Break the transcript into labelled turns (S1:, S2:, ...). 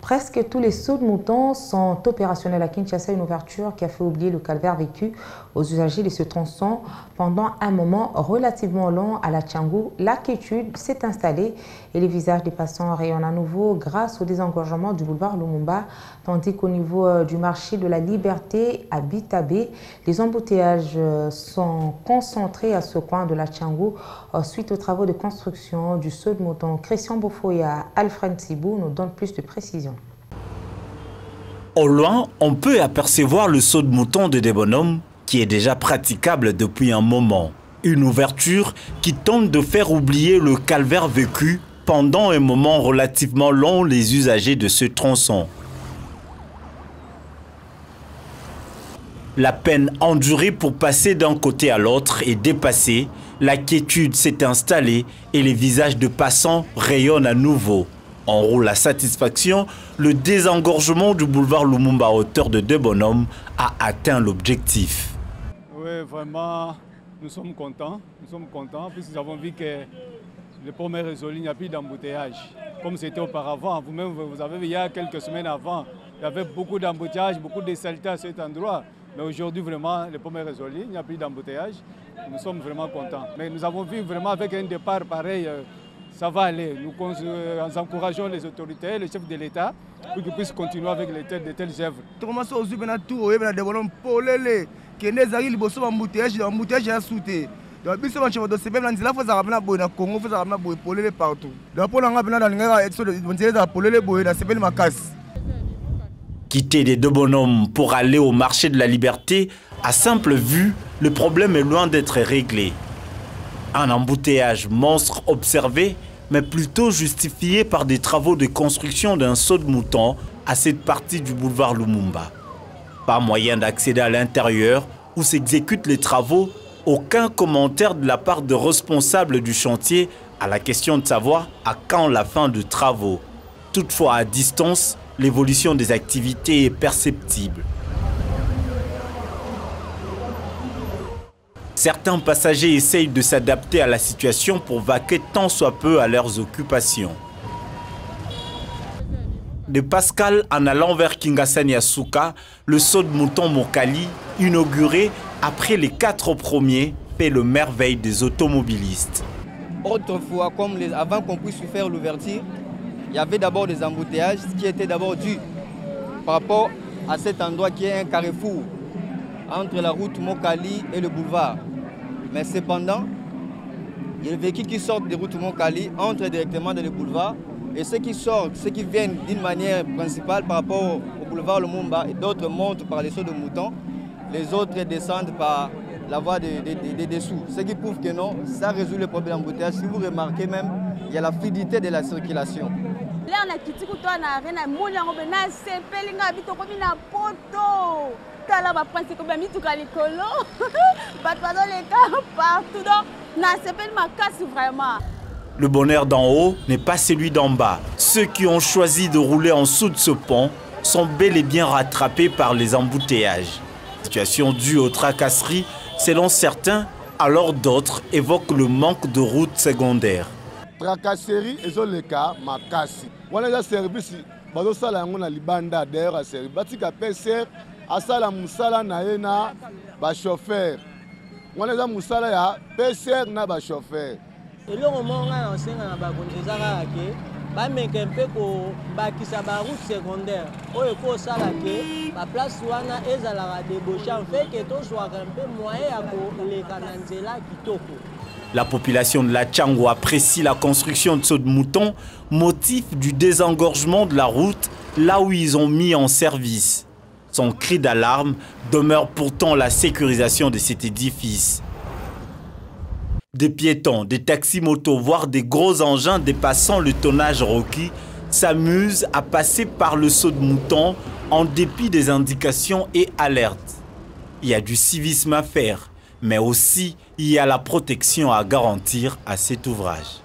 S1: Presque tous les sauts de moutons sont opérationnels à Kinshasa, une ouverture qui a fait oublier le calvaire vécu aux usagers de ce tronçon pendant un moment relativement long à la Tchangou. La quiétude s'est installée et les visages des passants rayonnent à nouveau grâce au désengorgement du boulevard Lumumba, tandis qu'au niveau du marché de la Liberté à Bitabé, les embouteillages sont concentrés à ce coin de la Tchangou suite aux travaux de construction du saut de mouton. Christian Bofoya, Alfred Sibou nous donne plus de précisions.
S2: Au loin, on peut apercevoir le saut de mouton de Debonhomme qui est déjà praticable depuis un moment. Une ouverture qui tente de faire oublier le calvaire vécu pendant un moment relativement long les usagers de ce tronçon. La peine endurée pour passer d'un côté à l'autre est dépassée, la quiétude s'est installée et les visages de passants rayonnent à nouveau. En roule la satisfaction, le désengorgement du boulevard Lumumba à hauteur de Debonhomme a atteint l'objectif.
S3: Oui, vraiment, nous sommes contents, puisque nous avons vu que le premier résolu, il n'y a plus d'embouteillage. Comme c'était auparavant, vous-même, vous avez vu, il y a quelques semaines avant, il y avait beaucoup d'embouteillages, beaucoup de saletés à cet endroit. Mais aujourd'hui, vraiment, le premier résolu, il n'y a plus d'embouteillage. Nous sommes vraiment contents. Mais nous avons vu vraiment avec un départ pareil, ça va aller. Nous encourageons les autorités, les chefs de l'État, pour qu'ils puissent continuer avec de telles œuvres.
S2: Quitter les Debonhomme pour aller au marché de la Liberté, à simple vue, le problème est loin d'être réglé. Un embouteillage monstre observé, mais plutôt justifié par des travaux de construction d'un saut de mouton à cette partie du boulevard Lumumba. Pas moyen d'accéder à l'intérieur où s'exécutent les travaux, aucun commentaire de la part de responsables du chantier à la question de savoir à quand la fin de travaux. Toutefois, à distance, l'évolution des activités est perceptible. Certains passagers essayent de s'adapter à la situation pour vaquer tant soit peu à leurs occupations. De Pascal en allant vers Kingasani Asuka, le saut de mouton Mokali, inauguré après les 4 premiers, fait le merveille des automobilistes.
S4: Autrefois, avant qu'on puisse faire l'ouverture, il y avait d'abord des embouteillages, ce qui était d'abord dû par rapport à cet endroit qui est un carrefour entre la route Mokali et le boulevard. Mais cependant, il y a les véhicules qui sortent des routes Mokali entrent directement dans le boulevard et ceux qui sortent, ceux qui viennent d'une manière principale par rapport au boulevard Lumumba et d'autres montent par les sauts de moutons, les autres descendent par la voie des dessous. Ce qui prouve que non, ça résout le problème d'embouteillage. Si vous remarquez même, il y a la fluidité de la circulation.
S2: Le bonheur d'en haut n'est pas celui d'en bas. Ceux qui ont choisi de rouler en dessous de ce pont sont bel et bien rattrapés par les embouteillages. Situation due aux tracasseries, selon certains, alors d'autres évoquent le manque de routes secondaires.
S5: Tracasserie et le cas makasi. On a service bazo sala yango na libanda d'ailleurs service batika PCR asala musala na yena ba chauffeur. On a musala ya PCR na ba chauffeur.
S6: Et le moment nga ensenga na ba konzaka ke ba meke mpe ko bakisa ba route secondaire oyo ko sala ke ba place wana ezala débauché en fait que to soit un peu moyen ya ko leka na nzela kitoko.
S2: La population de la Tchangou apprécie la construction de sauts de mouton, motif du désengorgement de la route là où ils ont mis en service. Son cri d'alarme demeure pourtant la sécurisation de cet édifice. Des piétons, des taxis-motos, voire des gros engins dépassant le tonnage requis s'amusent à passer par le saut de mouton en dépit des indications et alertes. Il y a du civisme à faire. Mais aussi, il y a la protection à garantir à cet ouvrage.